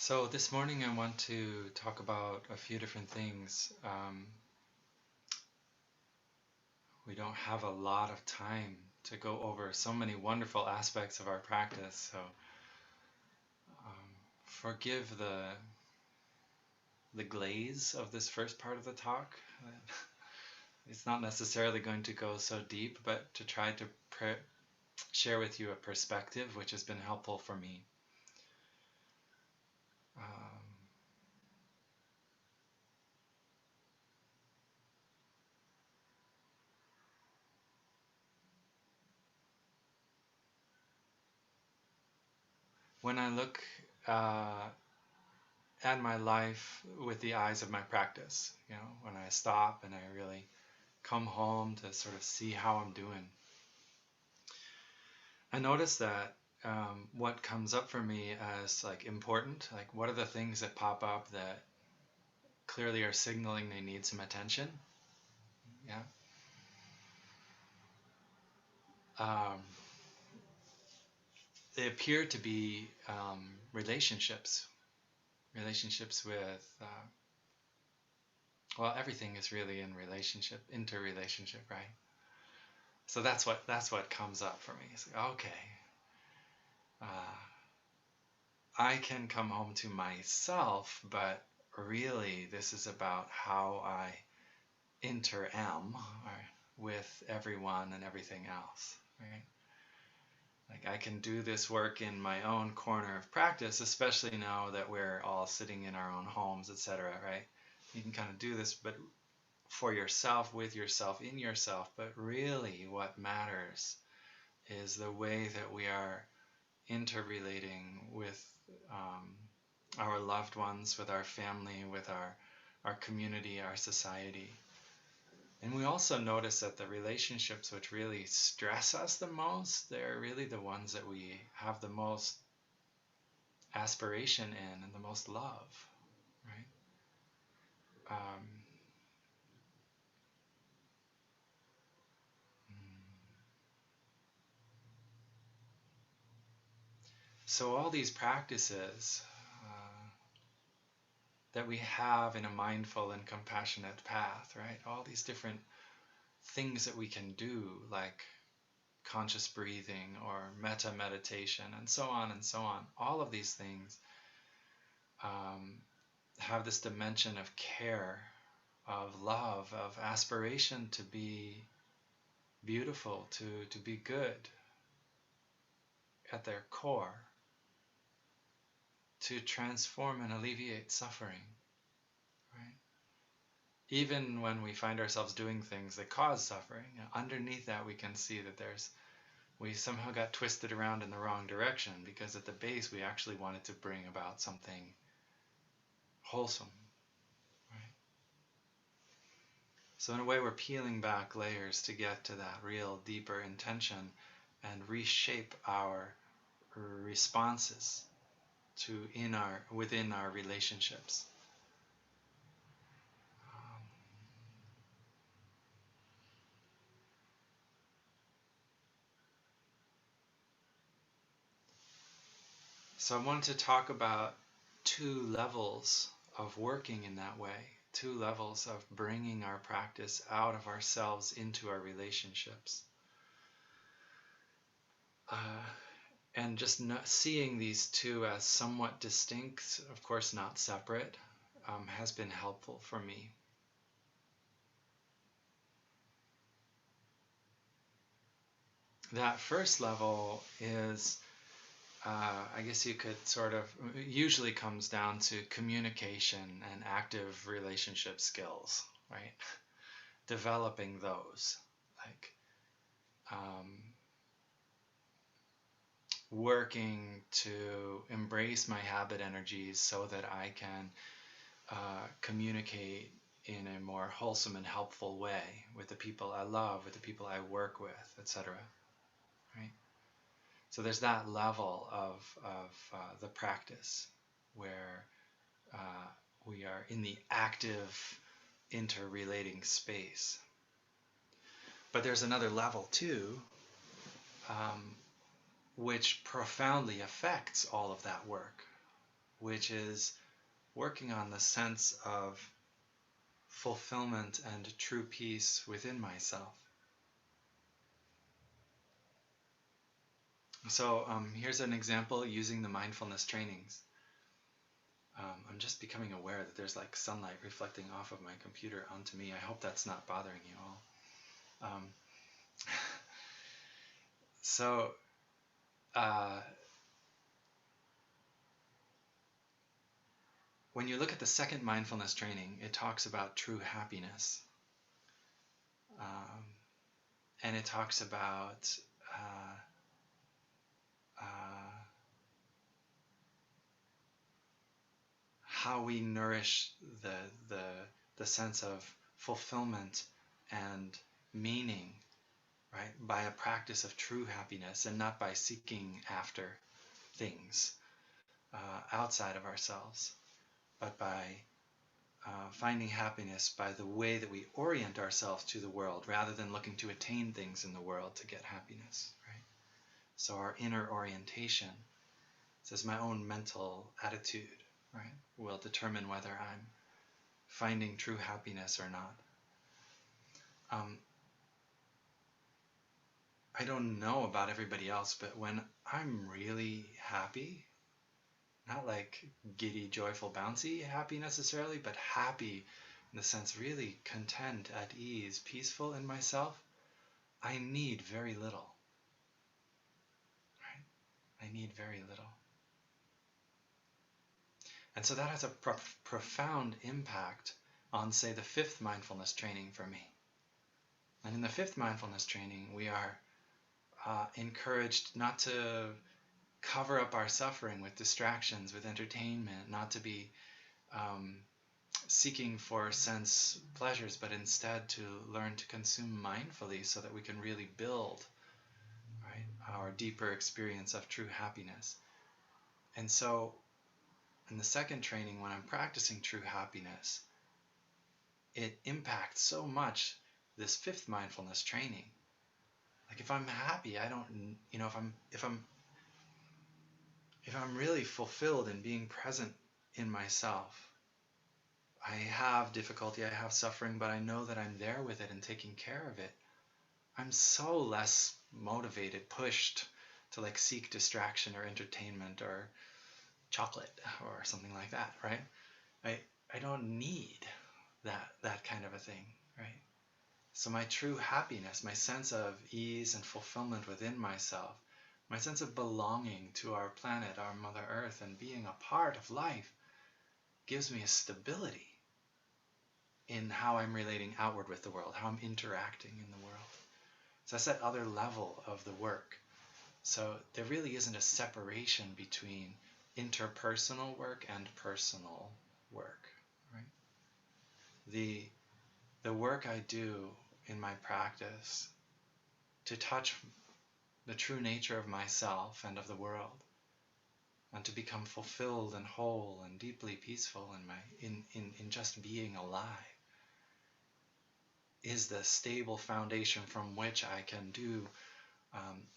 So this morning I want to talk about a few different things. We don't have a lot of time to go over so many wonderful aspects of our practice, so forgive the glaze of this first part of the talk. It's not necessarily going to go so deep, but to try to share with you a perspective which has been helpful for me. Um, when I look at my life with the eyes of my practice, when I stop and I really come home to sort of see how I'm doing, I notice that what comes up for me as like important, like what are the things that pop up that clearly are signaling they need some attention. Yeah. Um, they appear to be relationships with, well, everything is really in relationship, interrelationship, right? So that's what comes up for me. It's like, okay, uh, I can come home to myself, but really this is about how I inter-am with everyone and everything else, right? Like I can do this work in my own corner of practice, especially now that we're all sitting in our own homes, etc., right? You can kind of do this, but for yourself, with yourself, in yourself. But really what matters is the way that we are interrelating with um, our loved ones, with our family, with our community, our society. And we also notice that the relationships which really stress us the most, they're really the ones that we have the most aspiration in and the most love, right? Um, so all these practices that we have in a mindful and compassionate path, right? All these different things that we can do, like conscious breathing or metta meditation, and so on and so on. All of these things um, have this dimension of care, of love, of aspiration to be beautiful, to be good at their core, to transform and alleviate suffering, right? Even when we find ourselves doing things that cause suffering, underneath that we can see that we somehow got twisted around in the wrong direction, because at the base we actually wanted to bring about something wholesome, right? So in a way we're peeling back layers to get to that real deeper intention and reshape our responses to within our relationships. So I wanted to talk about two levels of working in that way, two levels of bringing our practice out of ourselves into our relationships. And just seeing these two as somewhat distinct, of course not separate, has been helpful for me. That first level is, I guess you could sort of, usually comes down to communication and active relationship skills, right? Developing those, like working to embrace my habit energies so that I can communicate in a more wholesome and helpful way with the people I love, with the people I work with, etc. Right? So there's that level of the practice where we are in the active interrelating space. But there's another level too, which profoundly affects all of that work. which is working on the sense of fulfillment and true peace within myself. So here's an example using the mindfulness trainings. I'm just becoming aware that there's like sunlight reflecting off of my computer onto me. I hope that's not bothering you all. So when you look at the second mindfulness training, it talks about true happiness. And it talks about how we nourish the sense of fulfillment and meaning, right, by a practice of true happiness and not by seeking after things outside of ourselves, but by finding happiness by the way that we orient ourselves to the world rather than looking to attain things in the world to get happiness, right? So our inner orientation, says my own mental attitude, right, will determine whether I'm finding true happiness or not. I don't know about everybody else, but when I'm really happy, not like giddy, joyful, bouncy happy necessarily, but happy in the sense really content, at ease, peaceful in myself, I need very little. Right? I need very little. And so that has a profound impact on, say, the fifth mindfulness training for me. And in the fifth mindfulness training, we are encouraged not to cover up our suffering with distractions, with entertainment, not to be seeking for sense pleasures, but instead to learn to consume mindfully so that we can really build, right, our deeper experience of true happiness. And so in the second training, when I'm practicing true happiness, it impacts so much this fifth mindfulness training. Like if I'm happy, I don't, you know, if I'm really fulfilled in being present in myself, I have difficulty, I have suffering, but I know that I'm there with it and taking care of it. I'm so less motivated, pushed to like seek distraction or entertainment or chocolate or something like that, right? I don't need that kind of a thing, right? So my true happiness, my sense of ease and fulfillment within myself, my sense of belonging to our planet, our Mother Earth, and being a part of life gives me a stability in how I'm relating outward with the world, how I'm interacting in the world. So that's that other level of the work. So there really isn't a separation between interpersonal work and personal work, right? The work I do in my practice to touch the true nature of myself and of the world, and to become fulfilled and whole and deeply peaceful in just being alive, is the stable foundation from which I can do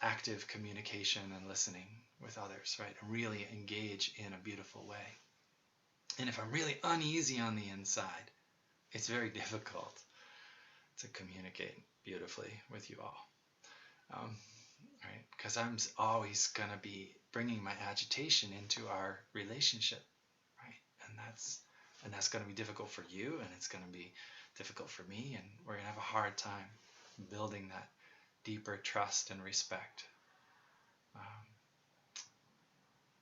active communication and listening with others, right? And really engage in a beautiful way. And if I'm really uneasy on the inside, it's very difficult to communicate beautifully with you all, right? Because I'm always going to be bringing my agitation into our relationship, right? And that's going to be difficult for you, and it's going to be difficult for me, and we're going to have a hard time building that deeper trust and respect.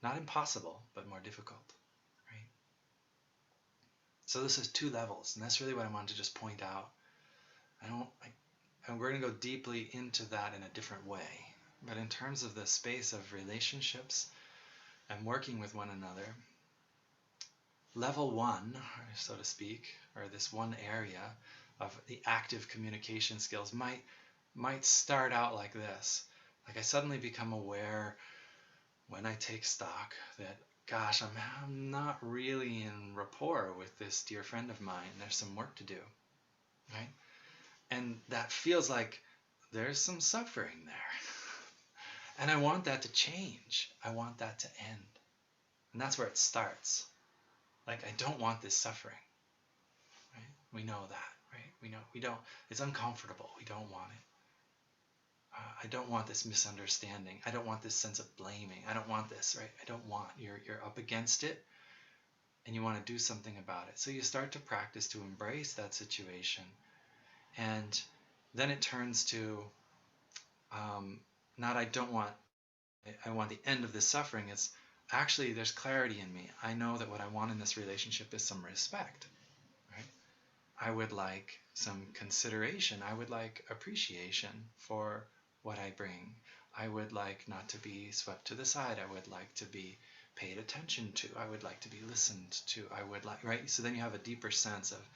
Not impossible, but more difficult, right? So this is two levels, and that's really what I wanted to just point out. And we're going to go deeply into that in a different way. But in terms of the space of relationships and working with one another, level one, so to speak, or this one area of the active communication skills might start out like this. Like I suddenly become aware when I take stock that, gosh, I'm not really in rapport with this dear friend of mine. There's some work to do, right? And that feels like there's some suffering there. And I want that to change. I want that to end. And that's where it starts. Like, I don't want this suffering, right? We know that, right? We don't, it's uncomfortable. We don't want it. I don't want this misunderstanding. I don't want this sense of blaming. I don't want this, right? I don't want, you're up against it and you want to do something about it. So you start to practice to embrace that situation. And then it turns to, not I don't want, I want the end of this suffering. It's actually, there's clarity in me. I know that what I want in this relationship is some respect, right? I would like some consideration. I would like appreciation for what I bring. I would like not to be swept to the side. I would like to be paid attention to. I would like to be listened to. I would like, right? So then you have a deeper sense of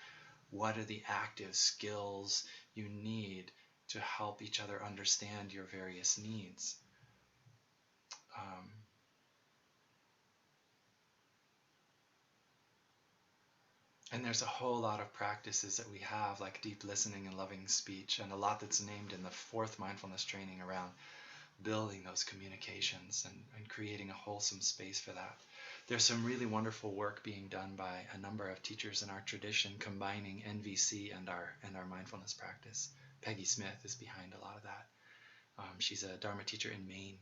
what are the active skills you need to help each other understand your various needs. And there's a whole lot of practices that we have, like deep listening and loving speech, and a lot that's named in the 4th mindfulness training around building those communications and creating a wholesome space for that. There's some really wonderful work being done by a number of teachers in our tradition combining NVC and our mindfulness practice. Peggy Smith is behind a lot of that. She's a Dharma teacher in Maine.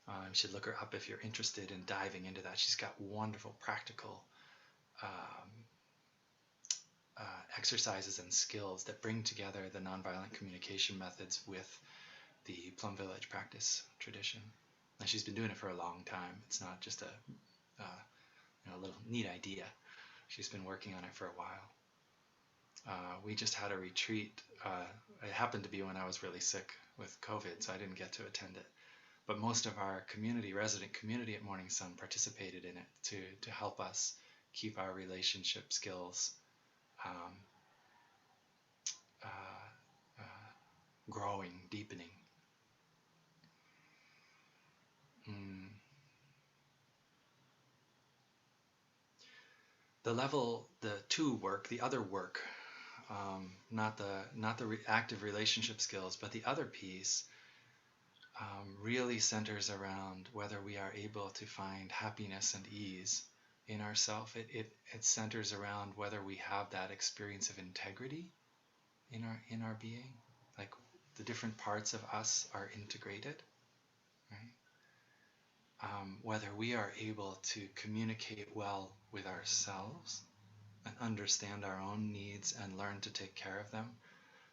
You should look her up if you're interested in diving into that. She's got wonderful practical exercises and skills that bring together the nonviolent communication methods with the Plum Village practice tradition. And she's been doing it for a long time. It's not just a little neat idea. She's been working on it for a while. We just had a retreat. It happened to be when I was really sick with COVID, so I didn't get to attend it. But most of our resident community at Morning Sun participated in it to help us keep our relationship skills growing, deepening. The level, the 2 work, the other work, not the active relationship skills, but the other piece really centers around whether we are able to find happiness and ease in ourself. It centers around whether we have that experience of integrity in our being, like the different parts of us are integrated, right? Whether we are able to communicate well with ourselves and understand our own needs and learn to take care of them,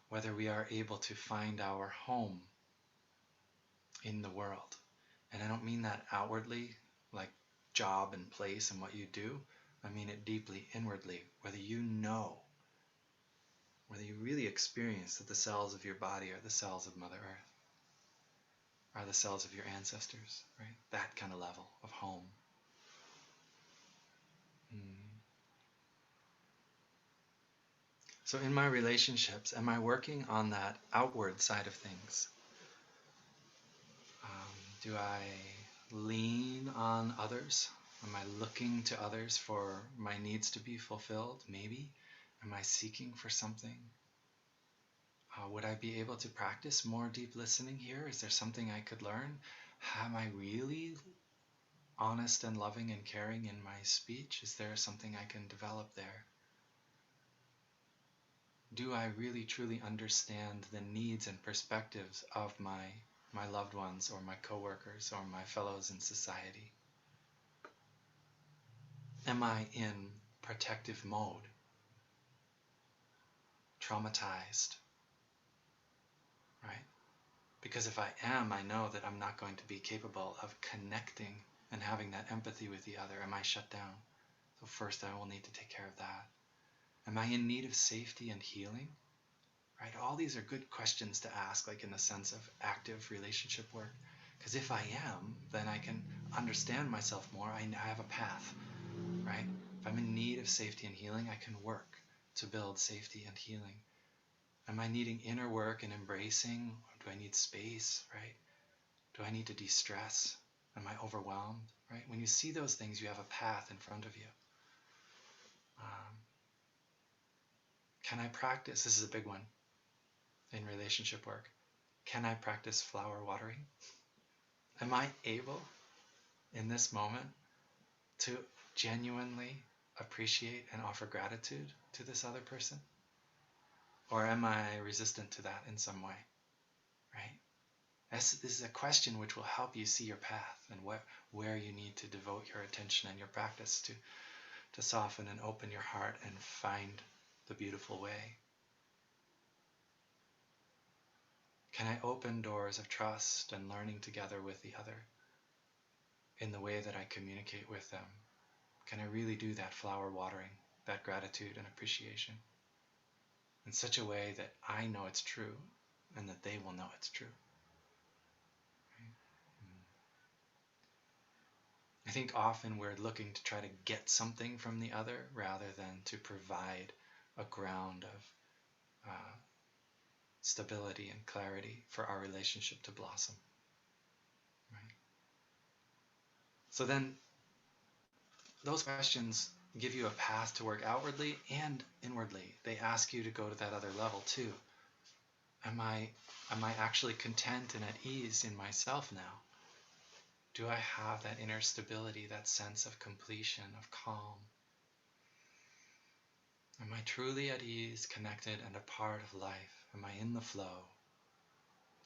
whether we are able to find our home in the world. And I don't mean that outwardly, like job and place and what you do. I mean it deeply inwardly, whether you know, whether you really experience that the cells of your body are the cells of Mother Earth, are the cells of your ancestors, right? That kind of level of home. So in my relationships, am I working on that outward side of things? Do I lean on others? Am I looking to others for my needs to be fulfilled? Maybe. Am I seeking for something? Would I be able to practice more deep listening here? Is there something I could learn? Am I really honest and loving and caring in my speech? Is there something I can develop there? Do I really truly understand the needs and perspectives of my loved ones or my coworkers or my fellows in society? Am I in protective mode? Traumatized? Right? Because if I am, I know that I'm not going to be capable of connecting and having that empathy with the other. Am I shut down? So first I will need to take care of that. Am I in need of safety and healing? Right? All these are good questions to ask, like in the sense of active relationship work. Because if I am, then I can understand myself more. I have a path, right? If I'm in need of safety and healing, I can work to build safety and healing. Am I needing inner work and embracing? Or do I need space, right? Do I need to de-stress? Am I overwhelmed, right? When you see those things, you have a path in front of you. Can I practice? This is a big one in relationship work. Can I practice flower watering? Am I able in this moment to genuinely appreciate and offer gratitude to this other person? Or am I resistant to that in some way? Right? This is a question which will help you see your path and where you need to devote your attention and your practice to soften and open your heart and find the beautiful way. Can I open doors of trust and learning together with the other in the way that I communicate with them? Can I really do that flower watering, that gratitude and appreciation in such a way that I know it's true and that they will know it's true? I think often we're looking to try to get something from the other rather than to provide a ground of stability and clarity for our relationship to blossom. Right? So then those questions give you a path to work outwardly and inwardly. They ask you to go to that other level too. Am I actually content and at ease in myself now? Do I have that inner stability, that sense of completion, of calm? Am I truly at ease, connected, and a part of life? Am I in the flow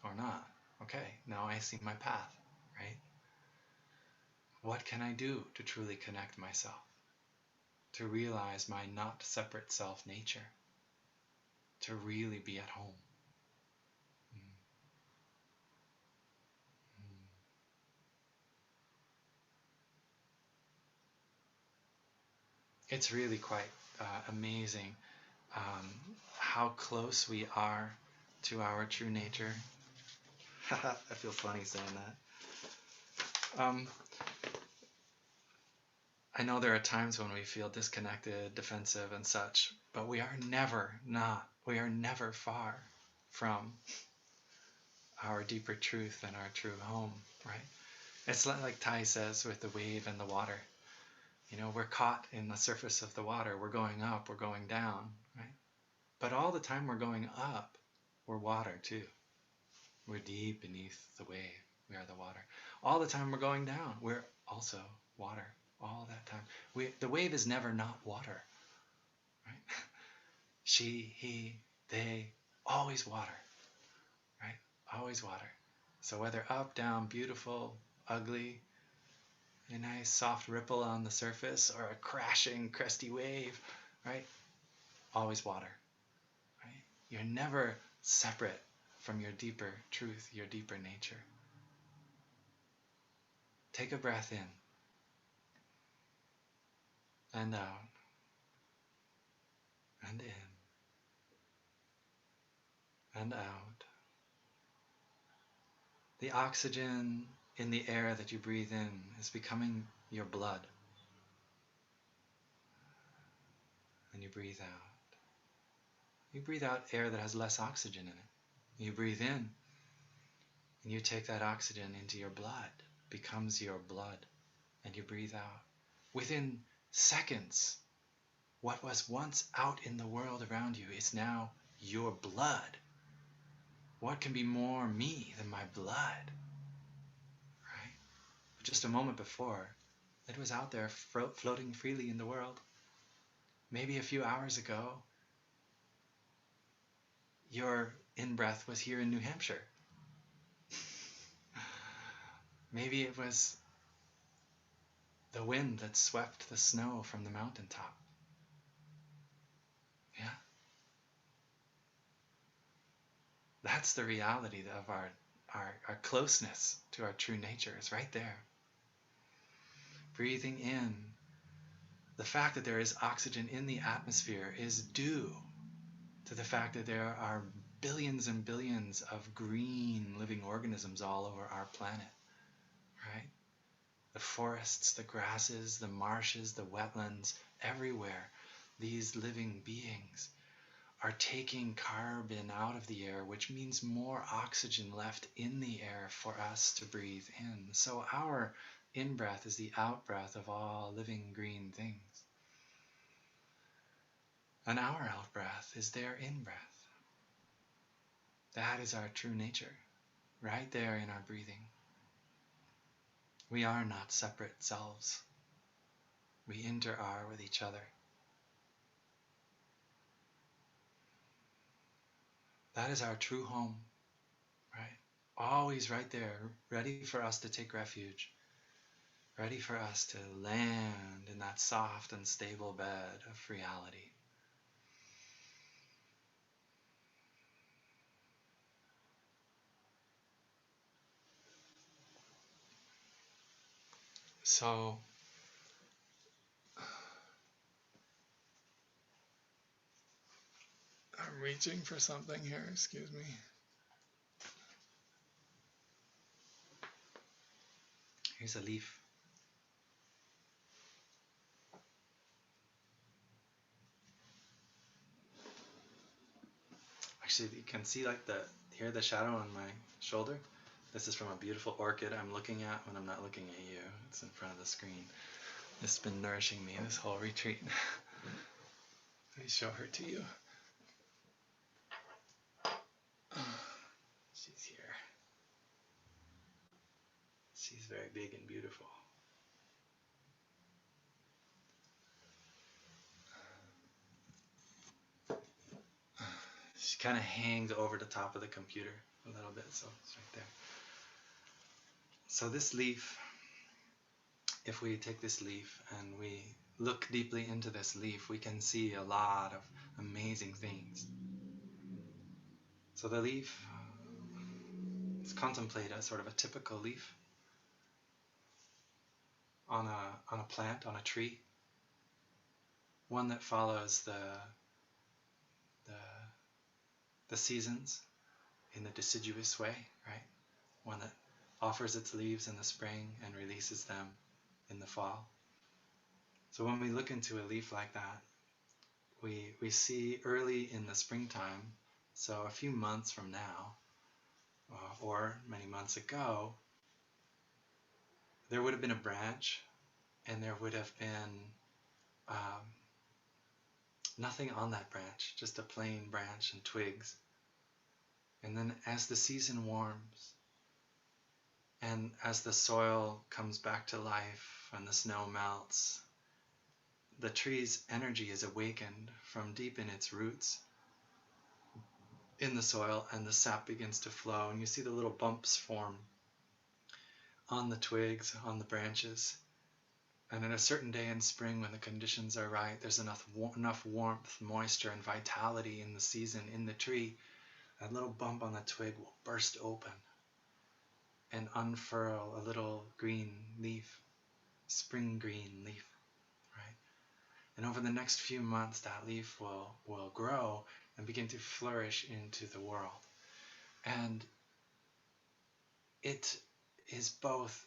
or not? Okay, now I see my path, right? What can I do to truly connect myself? To realize my not separate self nature? To really be at home? It's really quite amazing how close we are to our true nature. I feel funny saying that. I know there are times when we feel disconnected, defensive, and such, but we are never far from our deeper truth and our true home, right? It's like Tai says with the wave and the water. You know, we're caught in the surface of the water. We're going up, we're going down, right? But all the time we're going up, we're water too. We're deep beneath the wave. We are the water. All the time we're going down, we're also water. All that time. The wave is never not water, right? She, he, they, always water, right? Always water. So whether up, down, beautiful, ugly, a nice soft ripple on the surface, or a crashing, cresty wave, right? Always water, right? You're never separate from your deeper truth, your deeper nature. Take a breath in and out and in and out. The oxygen in the air that you breathe in is becoming your blood. And you breathe out. You breathe out air that has less oxygen in it. You breathe in and you take that oxygen into your blood, becomes your blood, and you breathe out. Within seconds, what was once out in the world around you is now your blood. What can be more me than my blood? Right? But just a moment before, it was out there floating freely in the world. Maybe a few hours ago, your in-breath was here in New Hampshire. Maybe it was the wind that swept the snow from the mountaintop. Yeah? That's the reality of our closeness to our true nature. Is right there. Breathing in. The fact that there is oxygen in the atmosphere is due to the fact that there are billions and billions of green living organisms all over our planet. Right? The forests, the grasses, the marshes, the wetlands, everywhere, these living beings are taking carbon out of the air, which means more oxygen left in the air for us to breathe in. So our in-breath is the out-breath of all living green things. And our out-breath is their in-breath. That is our true nature, right there in our breathing. We are not separate selves. We inter-are with each other. That is our true home, right? Always right there, ready for us to take refuge, ready for us to land in that soft and stable bed of reality. So, I'm reaching for something here, excuse me. Here's a leaf. Actually, you can see like hear the shadow on my shoulder. This is from a beautiful orchid I'm looking at when I'm not looking at you. It's in front of the screen. It's been nourishing me this whole retreat. Let me show her to you. She's here. She's very big and beautiful. She kind of hangs over the top of the computer a little bit, so it's right there. So this leaf, if we take this leaf and we look deeply into this leaf, we can see a lot of amazing things. So the leaf, let's contemplate a sort of a typical leaf on a plant, on a tree, one that follows the seasons in the deciduous way, right? One that offers its leaves in the spring and releases them in the fall. So when we look into a leaf like that, we see early in the springtime, so a few months from now, or many months ago, there would have been a branch, and there would have been nothing on that branch, just a plain branch and twigs. And then as the season warms, and as the soil comes back to life and the snow melts, the tree's energy is awakened from deep in its roots in the soil, and the sap begins to flow, and you see the little bumps form on the twigs, on the branches. And at a certain day in spring, when the conditions are right, there's enough warmth, moisture, and vitality in the season in the tree, that little bump on the twig will burst open and unfurl a little green leaf, spring green leaf, right? And over the next few months, that leaf will grow and begin to flourish into the world. And it is both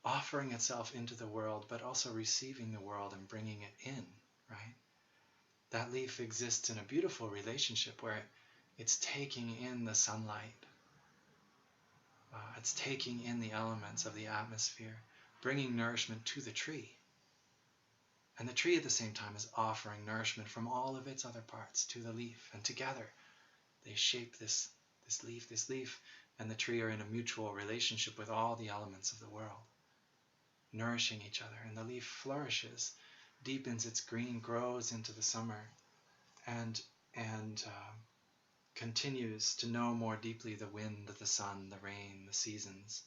offering itself into the world, but also receiving the world and bringing it in, right? That leaf exists in a beautiful relationship where it's taking in the sunlight. It's taking in the elements of the atmosphere, bringing nourishment to the tree. And the tree at the same time is offering nourishment from all of its other parts to the leaf. And together they shape this leaf, and the tree are in a mutual relationship with all the elements of the world, nourishing each other. And the leaf flourishes, deepens its green, grows into the summer, and continues to know more deeply the wind, the sun, the rain, the seasons.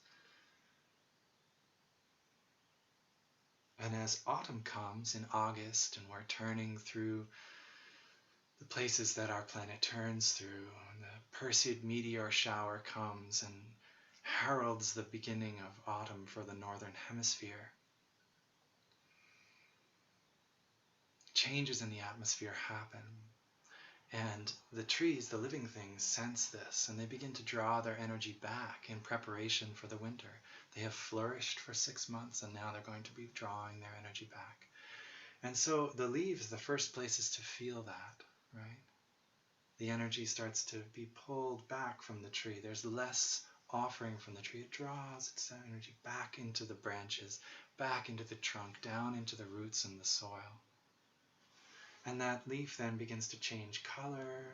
And as autumn comes in August, and we're turning through the places that our planet turns through, and the Perseid meteor shower comes and heralds the beginning of autumn for the northern hemisphere. Changes in the atmosphere happen. And the trees, the living things, sense this, and they begin to draw their energy back in preparation for the winter. They have flourished for 6 months, and now they're going to be drawing their energy back. And so the leaves, the first places to feel that, right? The energy starts to be pulled back from the tree. There's less offering from the tree. It draws its energy back into the branches, back into the trunk, down into the roots and the soil. And that leaf then begins to change color.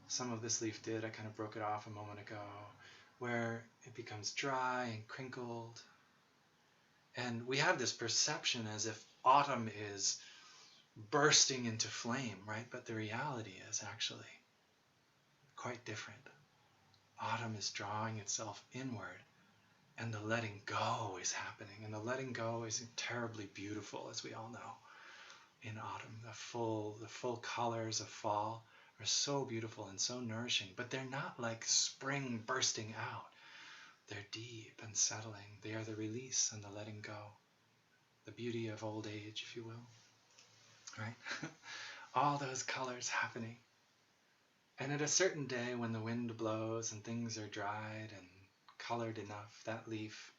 Some of this leaf did. I kind of broke it off a moment ago, where it becomes dry and crinkled. And we have this perception as if autumn is bursting into flame, right? But the reality is actually quite different. Autumn is drawing itself inward, and the letting go is happening. And the letting go is terribly beautiful, as we all know. In autumn, the full colors of fall are so beautiful and so nourishing, but they're not like spring bursting out. They're deep and settling. They are the release and the letting go, the beauty of old age, if you will, right? All those colors happening. And at a certain day when the wind blows and things are dried and colored enough, that leaf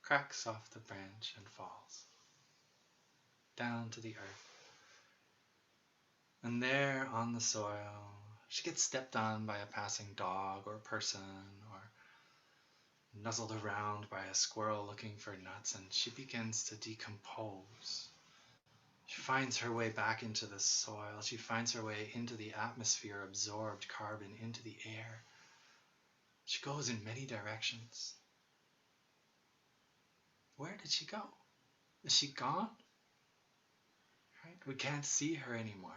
cracks off the branch and falls down to the earth. And there on the soil, she gets stepped on by a passing dog or person, or nuzzled around by a squirrel looking for nuts, and she begins to decompose. She finds her way back into the soil. She finds her way into the atmosphere, absorbed carbon into the air. She goes in many directions. Where did she go? Is she gone? Right? We can't see her anymore.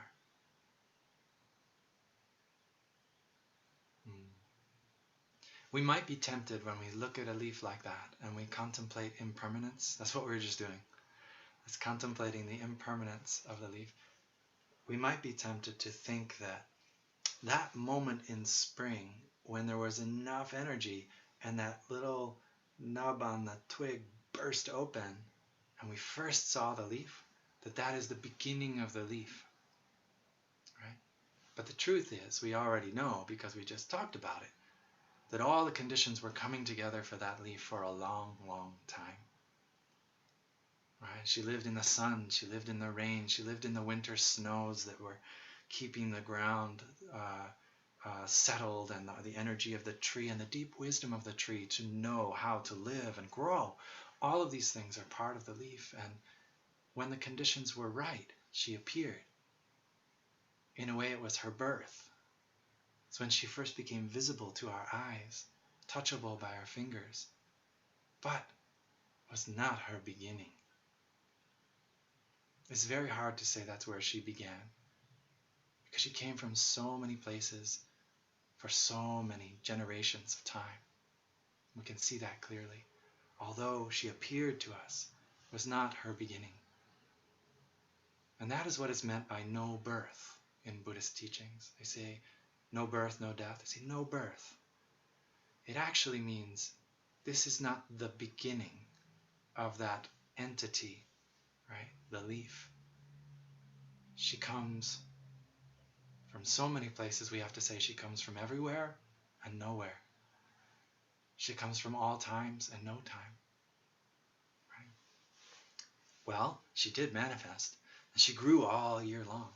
We might be tempted when we look at a leaf like that and we contemplate impermanence. That's what we were just doing. It's contemplating the impermanence of the leaf. We might be tempted to think that that moment in spring when there was enough energy and that little nub on the twig burst open and we first saw the leaf, that is the beginning of the leaf. Right? But the truth is, we already know, because we just talked about it, that all the conditions were coming together for that leaf for a long, long time. Right? She lived in the sun, she lived in the rain, she lived in the winter snows that were keeping the ground settled, and the energy of the tree and the deep wisdom of the tree to know how to live and grow. All of these things are part of the leaf, and when the conditions were right, she appeared. In a way, it was her birth. It's when she first became visible to our eyes, touchable by our fingers, but was not her beginning. It's very hard to say that's where she began, because she came from so many places for so many generations of time. We can see that clearly. Although she appeared to us, it was not her beginning. And that is what is meant by no birth in Buddhist teachings. They say no birth, no death. They say no birth. It actually means this is not the beginning of that entity, right? The leaf. She comes from so many places. We have to say she comes from everywhere and nowhere. She comes from all times and no time. Right? Well, she did manifest, and she grew all year long,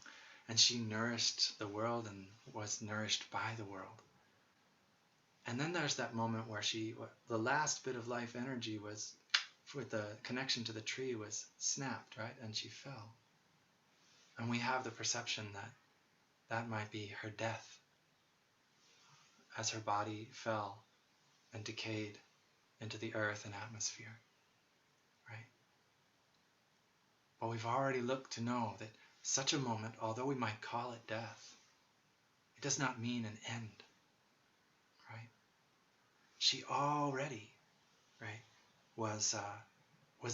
and she nourished the world and was nourished by the world. And then there's that moment where the last bit of life energy was, with the connection to the tree, was snapped, right? And she fell. And we have the perception that that might be her death, as her body fell and decayed into the earth and atmosphere, right? But we've already looked to know that such a moment, although we might call it death, it does not mean an end, right? She already, right, was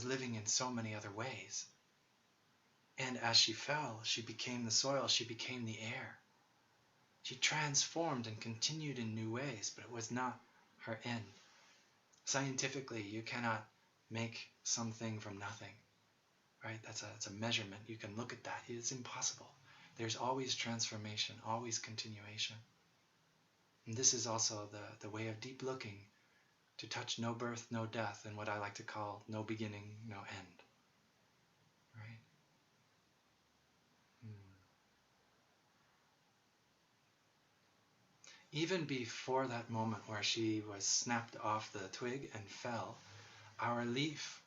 living in so many other ways. And as she fell, she became the soil, she became the air. She transformed and continued in new ways, but it was not her end. Scientifically, you cannot make something from nothing, right? That's a measurement. You can look at that. It's impossible. There's always transformation, always continuation. And this is also the way of deep looking, to touch no birth, no death, and what I like to call no beginning, no end. Right? Even before that moment where she was snapped off the twig and fell, our leaf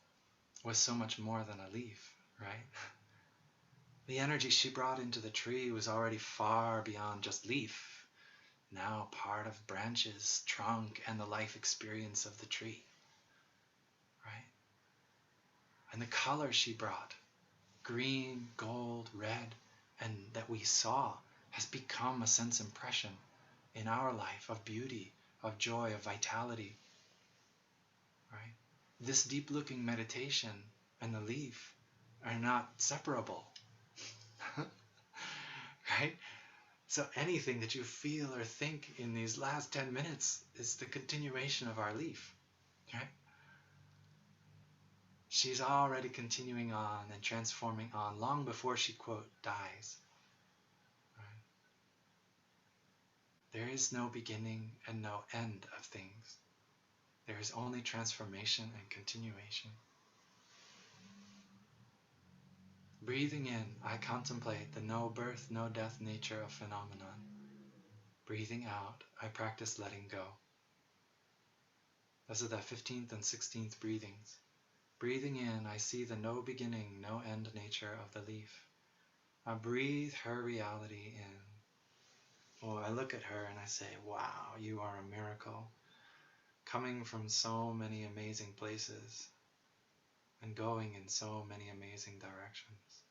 was so much more than a leaf, right? The energy she brought into the tree was already far beyond just leaf, now part of branches, trunk, and the life experience of the tree, right? And the color she brought, green, gold, red, and that we saw, has become a sense impression in our life of beauty, of joy, of vitality. Right? This deep-looking meditation and the leaf are not separable. Right? So anything that you feel or think in these last 10 minutes is the continuation of our leaf. Right? She's already continuing on and transforming on long before she, quote, dies. Right? There is no beginning and no end of things. There is only transformation and continuation. Breathing in, I contemplate the no birth, no death nature of phenomenon. Breathing out, I practice letting go. Those are the 15th and 16th breathings. Breathing in, I see the no beginning, no end nature of the leaf. I breathe her reality in. Oh, I look at her and I say, wow, you are a miracle, coming from so many amazing places and going in so many amazing directions.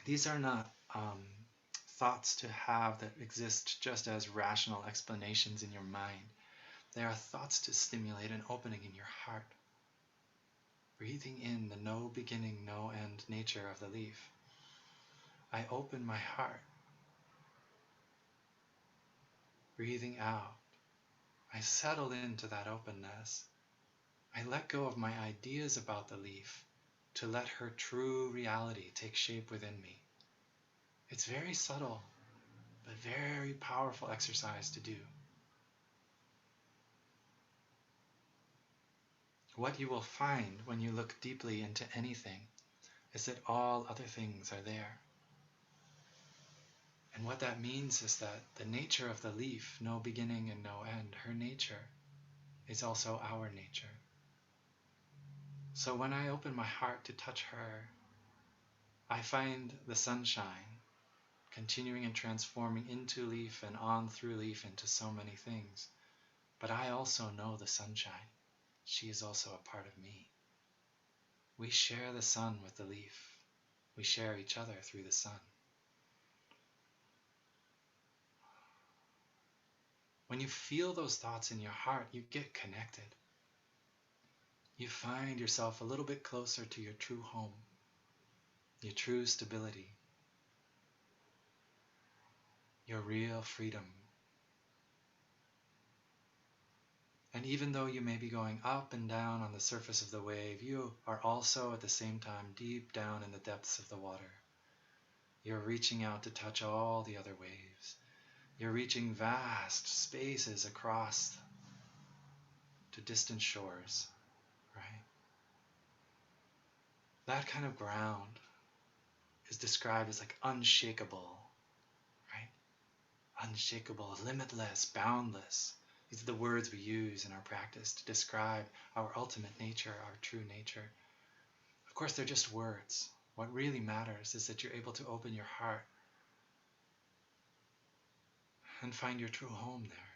These are not thoughts to have that exist just as rational explanations in your mind. They are thoughts to stimulate an opening in your heart. Breathing in the no beginning, no end nature of the leaf, I open my heart. Breathing out, I settle into that openness. I let go of my ideas about the leaf to let her true reality take shape within me. It's very subtle, but very powerful exercise to do. What you will find when you look deeply into anything is that all other things are there. And what that means is that the nature of the leaf, no beginning and no end, her nature is also our nature. So when I open my heart to touch her, I find the sunshine continuing and transforming into leaf and on through leaf into so many things. But I also know the sunshine. She is also a part of me. We share the sun with the leaf. We share each other through the sun. When you feel those thoughts in your heart, you get connected. You find yourself a little bit closer to your true home, your true stability, your real freedom. And even though you may be going up and down on the surface of the wave, you are also at the same time deep down in the depths of the water. You're reaching out to touch all the other waves. You're reaching vast spaces across to distant shores, right? That kind of ground is described as like unshakable, right? Unshakable, limitless, boundless. These are the words we use in our practice to describe our ultimate nature, our true nature. Of course, they're just words. What really matters is that you're able to open your heart and find your true home there.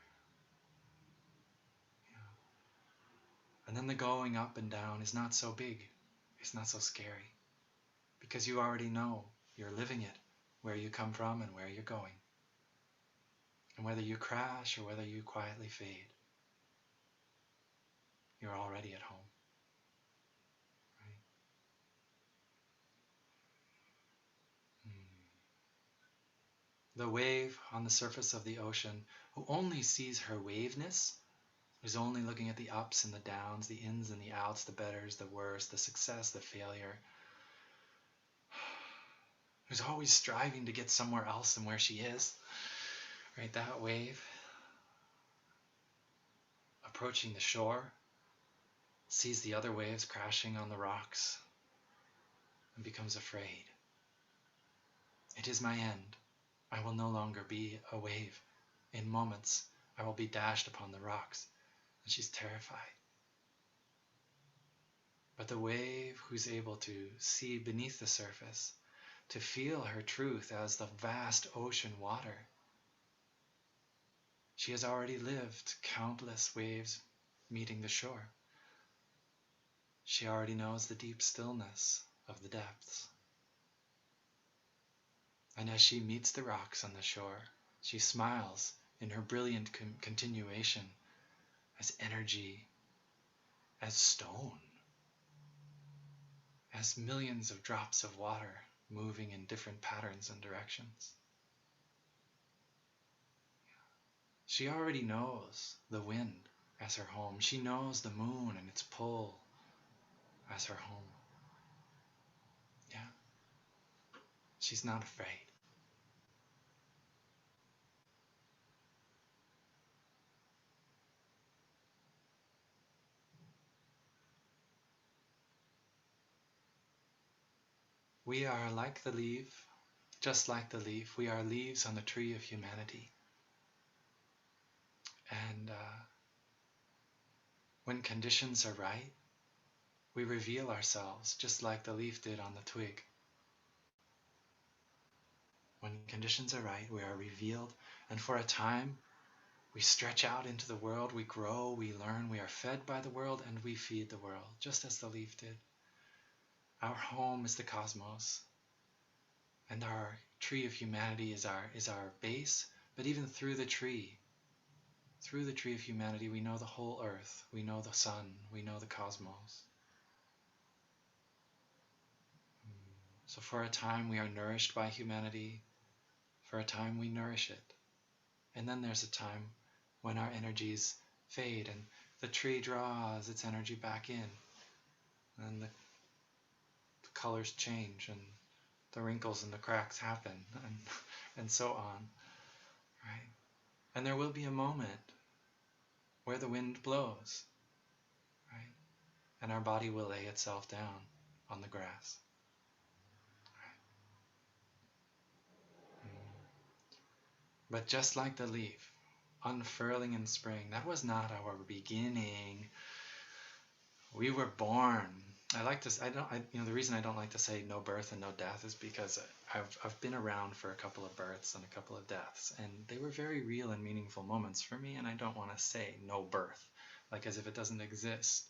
Yeah. And then the going up and down is not so big. It's not so scary. Because you already know you're living it, where you come from and where you're going. And whether you crash or whether you quietly fade, you're already at home. The wave on the surface of the ocean, who only sees her waveness, who's only looking at the ups and the downs, the ins and the outs, the betters, the worst, the success, the failure, who's always striving to get somewhere else than where she is, right? That wave approaching the shore, sees the other waves crashing on the rocks, and becomes afraid. It is my end. I will no longer be a wave. In moments, I will be dashed upon the rocks. And she's terrified. But the wave who's able to see beneath the surface, to feel her truth as the vast ocean water, she has already lived countless waves meeting the shore. She already knows the deep stillness of the depths. And as she meets the rocks on the shore, she smiles in her brilliant continuation as energy, as stone, as millions of drops of water moving in different patterns and directions. She already knows the wind as her home. She knows the moon and its pull as her home. Yeah. She's not afraid. We are like the leaf, just like the leaf. We are leaves on the tree of humanity. And when conditions are right, we reveal ourselves just like the leaf did on the twig. When conditions are right, we are revealed, and for a time, we stretch out into the world, we grow, we learn, we are fed by the world, and we feed the world, just as the leaf did. Our home is the cosmos, and our tree of humanity is our base, but even through the tree of humanity, we know the whole earth, we know the sun, we know the cosmos. So for a time, we are nourished by humanity. For a time, we nourish it. And then there's a time when our energies fade and the tree draws its energy back in, and the colors change, and the wrinkles and the cracks happen, and so on, right? And there will be a moment where the wind blows, right? And our body will lay itself down on the grass. But just like the leaf unfurling in spring, that was not our beginning. We were born. The reason I don't like to say no birth and no death is because I've been around for a couple of births and a couple of deaths, and they were very real and meaningful moments for me, and I don't want to say no birth, like as if it doesn't exist.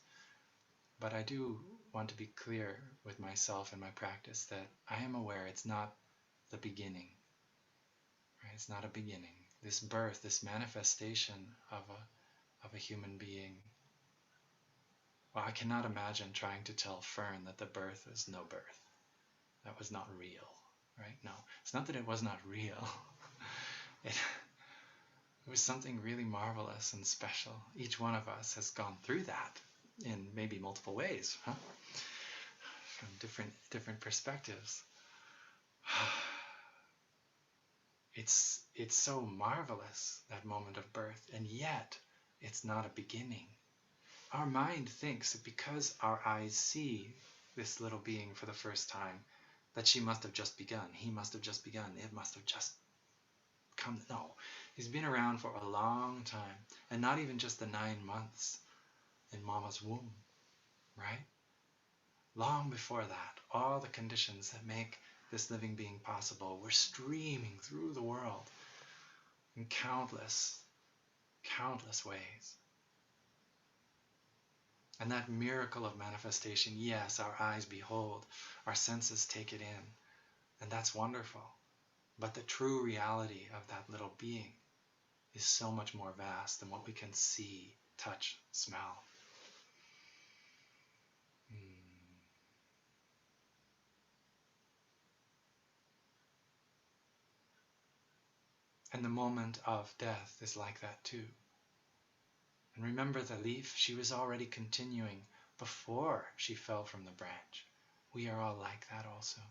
But I do want to be clear with myself and my practice that I am aware it's not the beginning. Right? It's not a beginning. This birth, this manifestation of a human being. Well, I cannot imagine trying to tell Fern that the birth is no birth. That was not real, right? No, it's not that it was not real. It was something really marvelous and special. Each one of us has gone through that in maybe multiple ways, huh? From different perspectives. It's so marvelous, that moment of birth, and yet it's not a beginning. Our mind thinks that because our eyes see this little being for the first time, that she must have just begun, he must have just begun, it must have just come. No, he's been around for a long time, and not even just the 9 months in Mama's womb, right? Long before that, all the conditions that make this living being possible were streaming through the world in countless ways. And that miracle of manifestation, yes, our eyes behold, our senses take it in, and that's wonderful. But the true reality of that little being is so much more vast than what we can see, touch, smell. And the moment of death is like that too. And remember the leaf, she was already continuing before she fell from the branch. We are all like that also.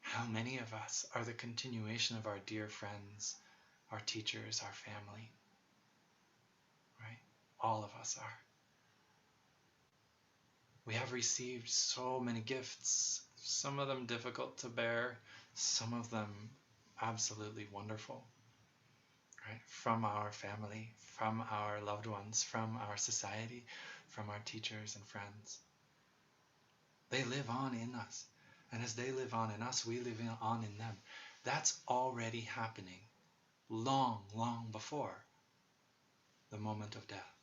How many of us are the continuation of our dear friends, our teachers, our family? Right? All of us are. We have received so many gifts, some of them difficult to bear, some of them absolutely wonderful. Right? From our family, from our loved ones, from our society, from our teachers and friends. They live on in us. And as they live on in us, we live on in them. That's already happening long, long before the moment of death.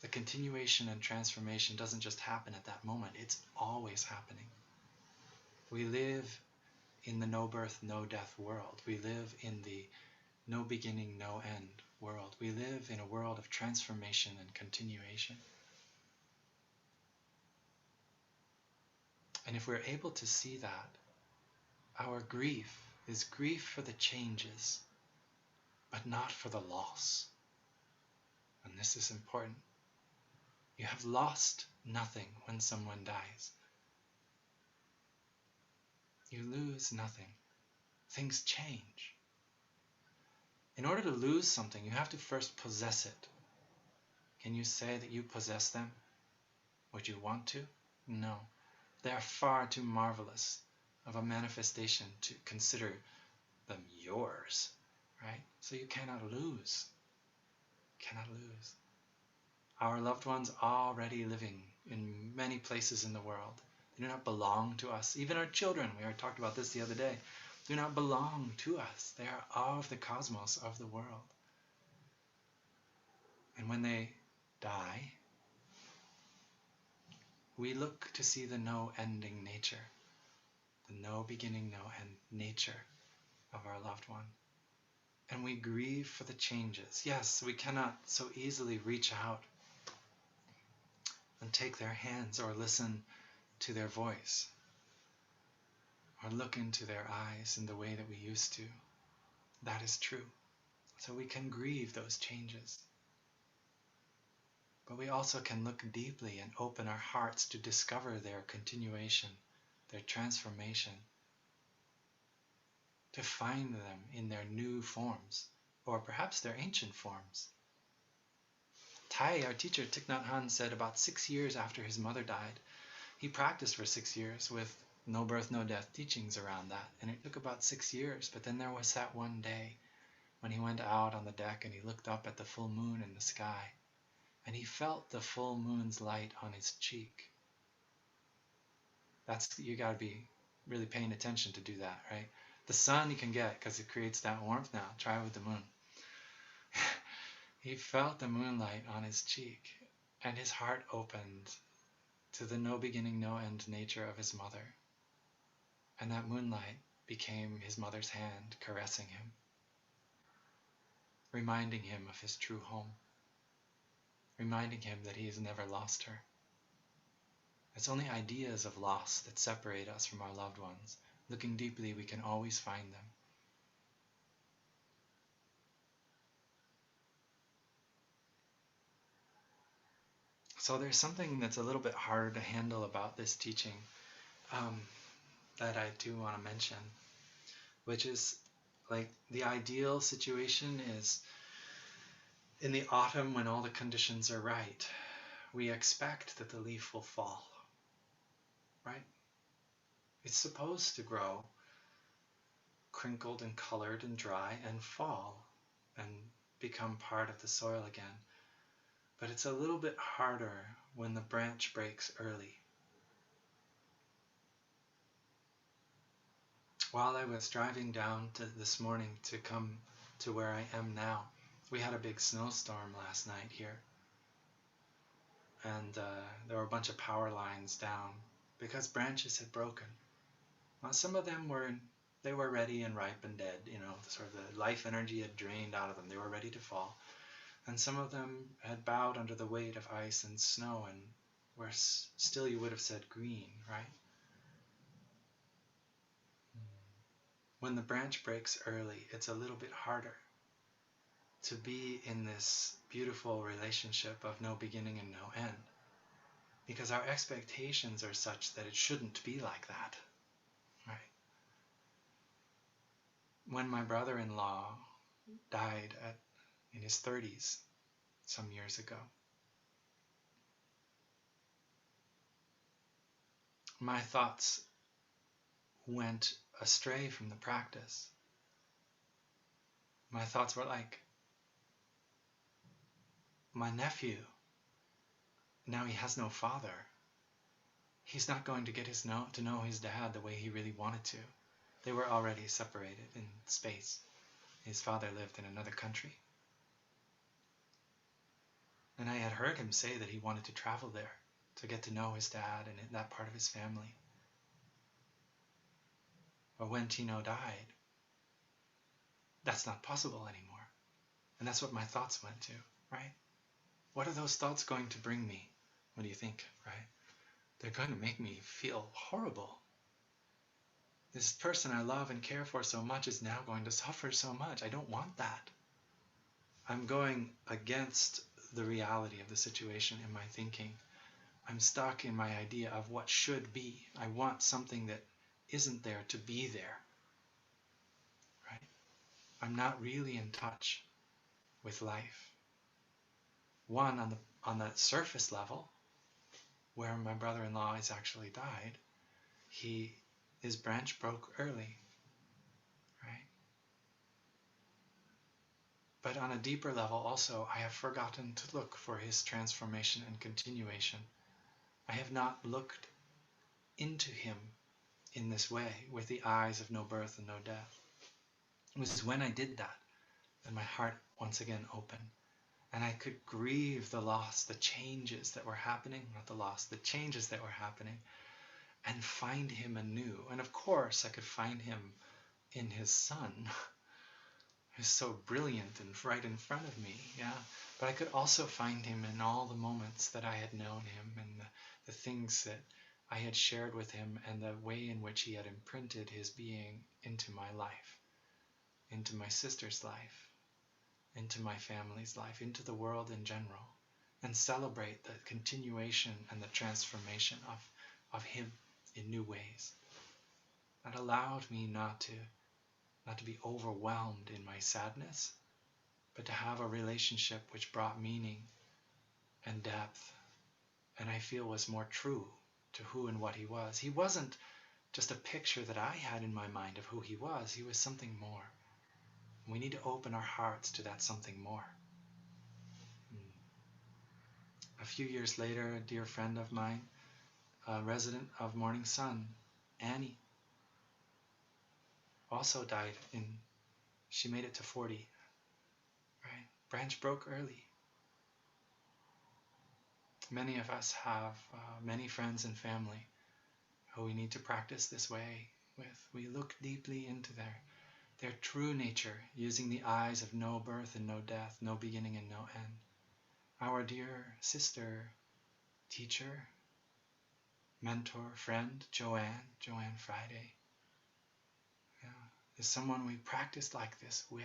The continuation and transformation doesn't just happen at that moment, it's always happening. We live in the no birth, no death world. We live in the no beginning, no end world. We live in a world of transformation and continuation. And if we're able to see that, our grief is grief for the changes, but not for the loss. And this is important. You have lost nothing when someone dies. You lose nothing. Things change. In order to lose something, you have to first possess it. Can you say that you possess them? Would you want to? No. They are far too marvelous of a manifestation to consider them yours, right? So you cannot lose. Cannot lose. Our loved ones are already living in many places in the world. They do not belong to us. Even our children, we already talked about this the other day, do not belong to us. They are of the cosmos, of the world. And when they die, we look to see the no-ending nature, the no beginning, no end nature of our loved one. And we grieve for the changes. Yes, we cannot so easily reach out and take their hands or listen to their voice or look into their eyes in the way that we used to. That is true. So we can grieve those changes. But we also can look deeply and open our hearts to discover their continuation, their transformation, to find them in their new forms, or perhaps their ancient forms. Tai, our teacher, Thich Nhat Hanh, said about 6 years after his mother died, he practiced for 6 years with no birth, no death teachings around that. And it took about 6 years, but then there was that one day when he went out on the deck and he looked up at the full moon in the sky, and he felt the full moon's light on his cheek. You got to be really paying attention to do that, right? The sun you can get because it creates that warmth now. Try it with the moon. He felt the moonlight on his cheek, and his heart opened to the no beginning, no end nature of his mother. And that moonlight became his mother's hand caressing him, reminding him of his true home, reminding him that he has never lost her. It's only ideas of loss that separate us from our loved ones. Looking deeply, we can always find them. So there's something that's a little bit harder to handle about this teaching that I do want to mention, which is like the ideal situation is in the autumn when all the conditions are right. We expect that the leaf will fall, right? It's supposed to grow crinkled and colored and dry and fall and become part of the soil again. But it's a little bit harder when the branch breaks early. While I was driving down this morning to come to where I am now, we had a big snowstorm last night here. And there were a bunch of power lines down because branches had broken. Well, some of them were ready and ripe and dead, sort of the life energy had drained out of them. They were ready to fall. And some of them had bowed under the weight of ice and snow and were still, you would have said, green, right? When the branch breaks early, it's a little bit harder to be in this beautiful relationship of no beginning and no end, because our expectations are such that it shouldn't be like that, right? When my brother-in-law died in his 30s some years ago, my thoughts went astray from the practice. My thoughts were like, my nephew, now he has no father. He's not going to get to know his dad the way he really wanted to. They were already separated in space. His father lived in another country. And I had heard him say that he wanted to travel there to get to know his dad and that part of his family. But when Tino died, that's not possible anymore. And that's what my thoughts went to, right? What are those thoughts going to bring me? What do you think, right? They're going to make me feel horrible. This person I love and care for so much is now going to suffer so much. I don't want that. I'm going against the reality of the situation in my thinking. I'm stuck in my idea of what should be. I want something that isn't there to be there, right? I'm not really in touch with life. One, on that surface level, where my brother-in-law has actually died, his branch broke early, right? But on a deeper level also, I have forgotten to look for his transformation and continuation. I have not looked into him in this way, with the eyes of no birth and no death. It was when I did that my heart once again opened, and I could grieve the loss, the changes that were happening, not the loss, the changes that were happening, and find him anew. And of course, I could find him in his son, who's so brilliant and right in front of me, yeah. But I could also find him in all the moments that I had known him, and the things that I had shared with him, and the way in which he had imprinted his being into my life, into my sister's life, into my family's life, into the world in general, and celebrate the continuation and the transformation of him in new ways. That allowed me not to be overwhelmed in my sadness, but to have a relationship which brought meaning and depth, and I feel was more true to who and what he was. He wasn't just a picture that I had in my mind of who he was. He was something more. We need to open our hearts to that something more. A few years later, a dear friend of mine, a resident of Morning Sun, Annie, also died she made it to 40, right? Branch broke early. Many of us have many friends and family who we need to practice this way with. We look deeply into their true nature, using the eyes of no birth and no death, no beginning and no end. Our dear sister, teacher, mentor, friend, Joanne Friday, is someone we practice like this with,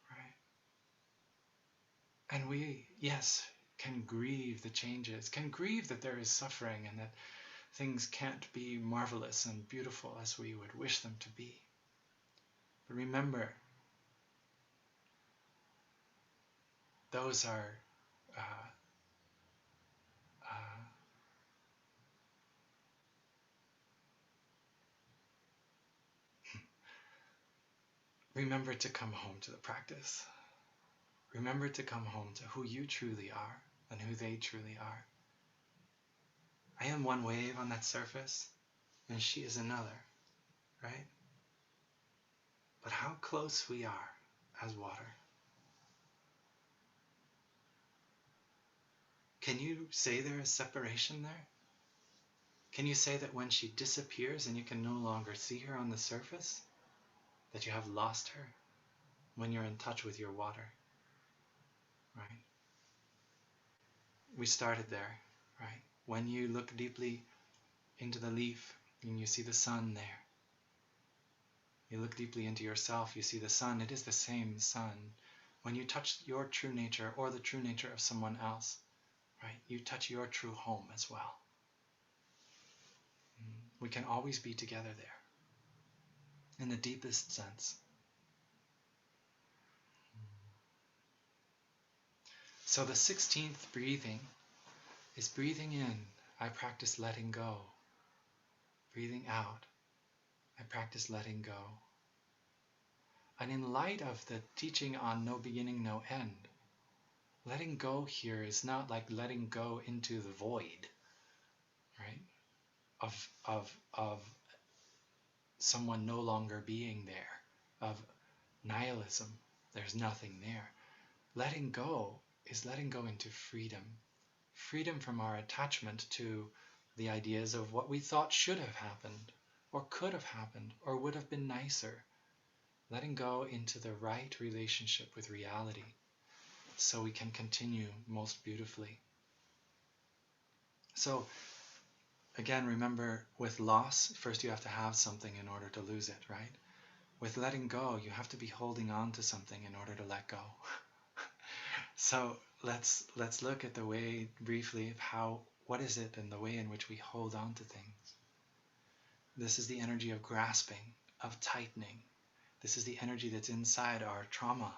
right? And we, yes, can grieve the changes, can grieve that there is suffering and that things can't be marvelous and beautiful as we would wish them to be. But remember, those are remember to come home to the practice. Remember to come home to who you truly are and who they truly are. I am one wave on that surface, and she is another, right? But how close we are as water. Can you say there is separation there? Can you say that when she disappears and you can no longer see her on the surface, that you have lost her when you're in touch with your water, right? We started there, right? When you look deeply into the leaf and you see the sun there, you look deeply into yourself, you see the sun. It is the same sun. When you touch your true nature or the true nature of someone else, right, you touch your true home as well. We can always be together there in the deepest sense. So the 16th breathing is breathing in. I practice letting go. Breathing out. I practice letting go. And in light of the teaching on no beginning, no end, letting go here is not like letting go into the void, right? Of someone no longer being there, of nihilism. There's nothing there. Letting go is letting go into freedom. Freedom from our attachment to the ideas of what we thought should have happened, or could have happened, or would have been nicer. Letting go into the right relationship with reality so we can continue most beautifully. So, again, remember, with loss, first you have to have something in order to lose it, right? With letting go, you have to be holding on to something in order to let go. So let's look at the way briefly of what is it and the way in which we hold on to things. This is the energy of grasping, of tightening. This is the energy that's inside our trauma.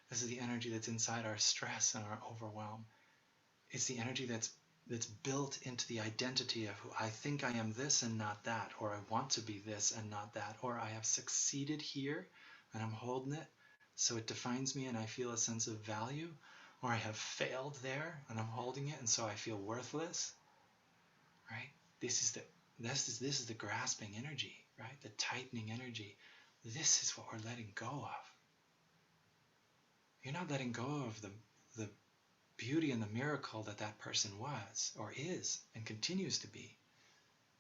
This is the energy that's inside our stress and our overwhelm. It's the energy that's built into the identity of who I think I am this and not that, or I want to be this and not that, or I have succeeded here and I'm holding it, so it defines me and I feel a sense of value, or I have failed there and I'm holding it and so I feel worthless, right? This is the grasping energy, right? The tightening energy. This is what we're letting go of. You're not letting go of the beauty and the miracle that person was or is and continues to be.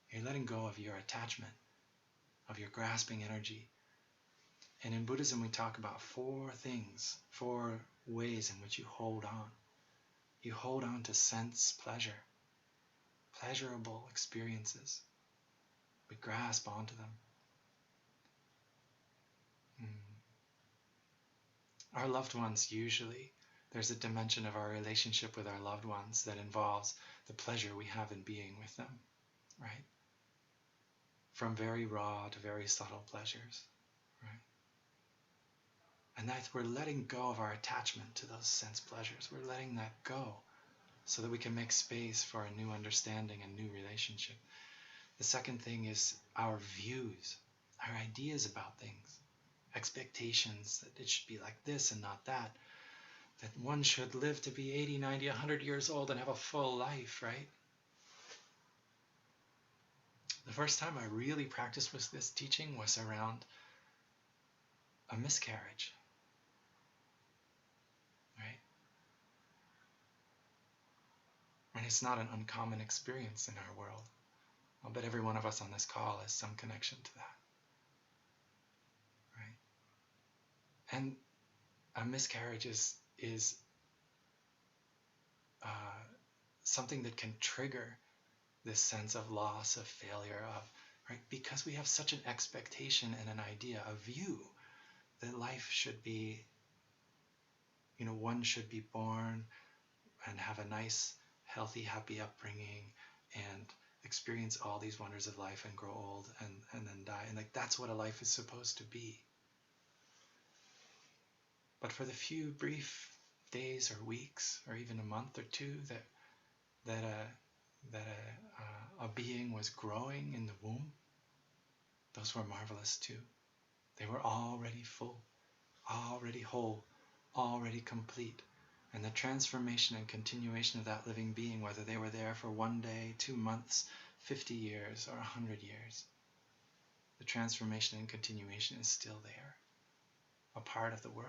You're letting go of your attachment, of your grasping energy. And in Buddhism, we talk about 4 things, 4 ways in which you hold on. You hold on to sense pleasure, pleasurable experiences. We grasp onto them. Our loved ones, usually, there's a dimension of our relationship with our loved ones that involves the pleasure we have in being with them, right? From very raw to very subtle pleasures, right? And that we're letting go of our attachment to those sense pleasures. We're letting that go so that we can make space for a new understanding and new relationship. The second thing is our views, our ideas about things, expectations that it should be like this and not that, that one should live to be 80, 90, 100 years old and have a full life, right? The first time I really practiced with this teaching was around a miscarriage, right? And it's not an uncommon experience in our world. I'll bet every one of us on this call has some connection to that, right? And a miscarriage is something that can trigger this sense of loss, of failure, right? Because we have such an expectation and an idea, a view that life should be, one should be born and have a nice, healthy, happy upbringing and experience all these wonders of life and grow old and then die. And like that's what a life is supposed to be. But for the few brief days or weeks or even a month or 2 that a being was growing in the womb, those were marvelous too. They were already full, already whole, already complete. And the transformation and continuation of that living being, whether they were there for 1 day, 2 months, 50 years, or 100 years, the transformation and continuation is still there, a part of the world.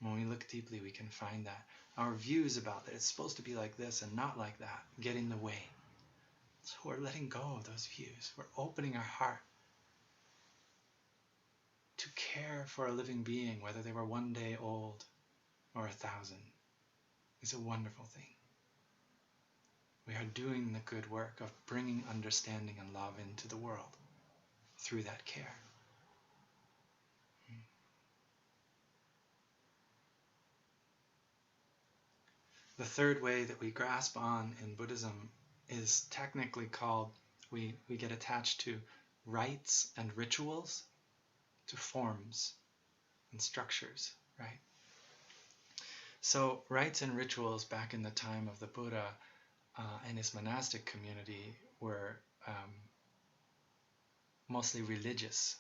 When we look deeply, we can find that. Our views about that it's supposed to be like this and not like that get in the way. So we're letting go of those views. We're opening our heart to care for a living being, whether they were 1 day old or 1,000. It's a wonderful thing. We are doing the good work of bringing understanding and love into the world through that care. The third way that we grasp on in Buddhism is technically called, we get attached to rites and rituals, to forms and structures, right? So rites and rituals back in the time of the Buddha and his monastic community were mostly religious.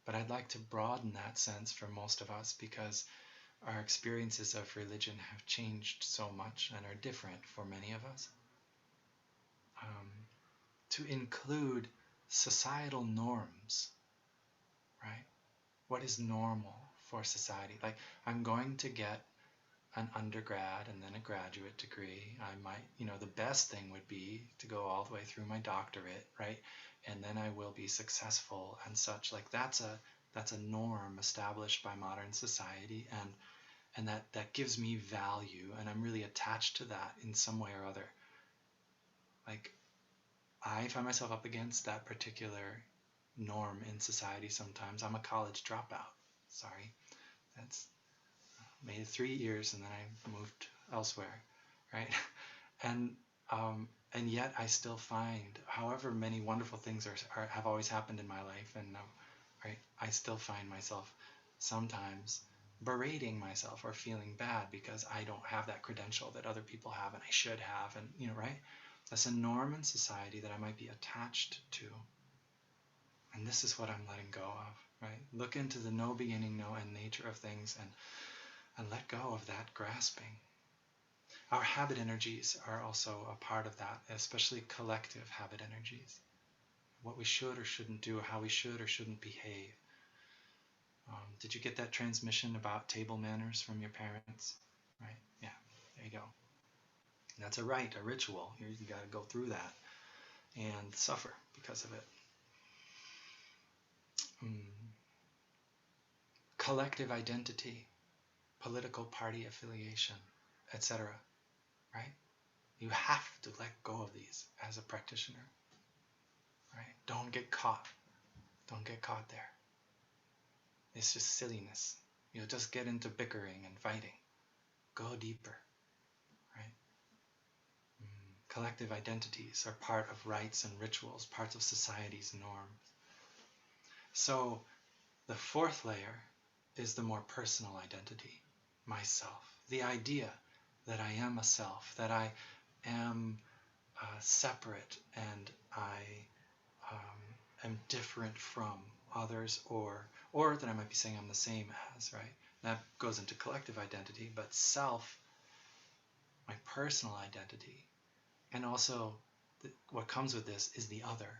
But I'd like to broaden that sense for most of us because our experiences of religion have changed so much and are different for many of us. To include societal norms, right? What is normal for society? Like, I'm going to get an undergrad and then a graduate degree. I might, the best thing would be to go all the way through my doctorate, right? And then I will be successful and such. Like that's a norm established by modern society, and that gives me value, and I'm really attached to that in some way or other. Like I find myself up against that particular norm in society sometimes. I'm a college dropout. Sorry. That's made it 3 years and then I moved elsewhere, right? And and yet I still find, however many wonderful things have always happened in my life, and right, I still find myself sometimes berating myself or feeling bad because I don't have that credential that other people have and I should have, and right? That's a norm in society that I might be attached to. And this is what I'm letting go of, right? Look into the no beginning, no end nature of things, and let go of that grasping. Our habit energies are also a part of that, especially collective habit energies. What we should or shouldn't do, how we should or shouldn't behave. Did you get that transmission about table manners from your parents? Right? Yeah, there you go. That's a rite, a ritual. You got to go through that and suffer because of it. Collective identity, political party affiliation, etc. Right? You have to let go of these as a practitioner. Right? Don't get caught. Don't get caught there. It's just silliness. You'll just get into bickering and fighting. Go deeper. Right? Collective identities are part of rites and rituals, parts of society's norms. So the fourth layer is the more personal identity, myself. The idea that I am a self, that I am separate and I am different from others, or that I might be saying I'm the same as, right? That goes into collective identity, but self, my personal identity, and also what comes with this is the other.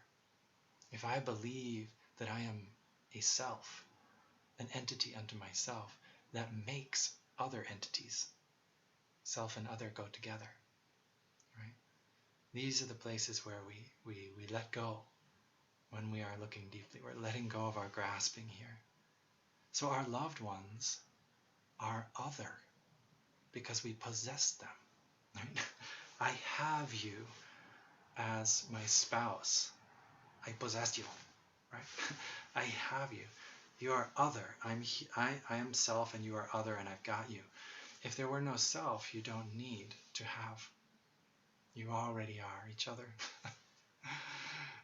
If I believe that I am a self, an entity unto myself, that makes other entities. Self and other go together, right? These are the places where we let go when we are looking deeply. We're letting go of our grasping here. So our loved ones are other because we possess them, right? I have you as my spouse. I possess you, right? I have you. You are other. I am self and you are other, and I've got you. If there were no self, you don't need to have. You already are each other.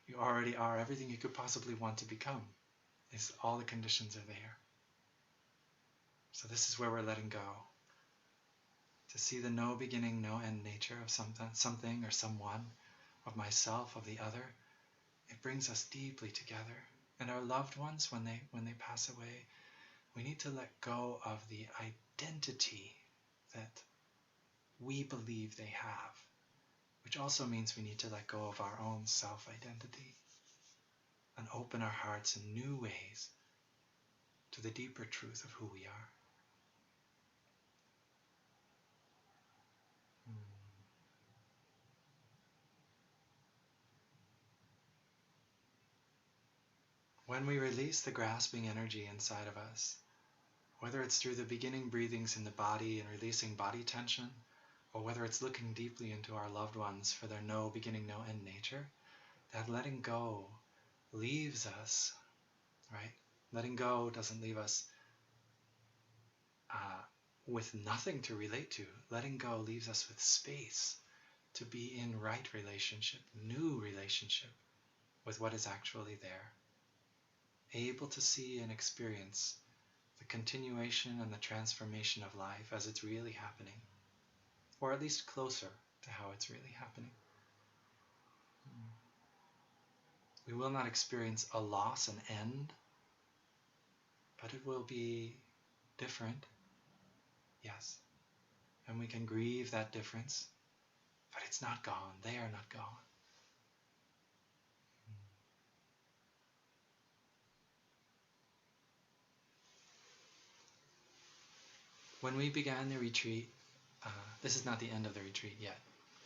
You already are everything you could possibly want to become. All the conditions are there. So this is where we're letting go. To see the no beginning, no end nature of something or someone, of myself, of the other, it brings us deeply together. And our loved ones, when they pass away, we need to let go of the identity that we believe they have, which also means we need to let go of our own self-identity and open our hearts in new ways to the deeper truth of who we are. When we release the grasping energy inside of us, whether it's through the beginning breathings in the body and releasing body tension, or whether it's looking deeply into our loved ones for their no beginning, no end nature, that letting go leaves us, right? Letting go doesn't leave us with nothing to relate to. Letting go leaves us with space to be in right relationship, new relationship with what is actually there. Able to see and experience the continuation and the transformation of life as it's really happening, or at least closer to how it's really happening. We will not experience a loss, an end, but it will be different, yes. And we can grieve that difference, but it's not gone. They are not gone. When we began the retreat, This is not the end of the retreat yet,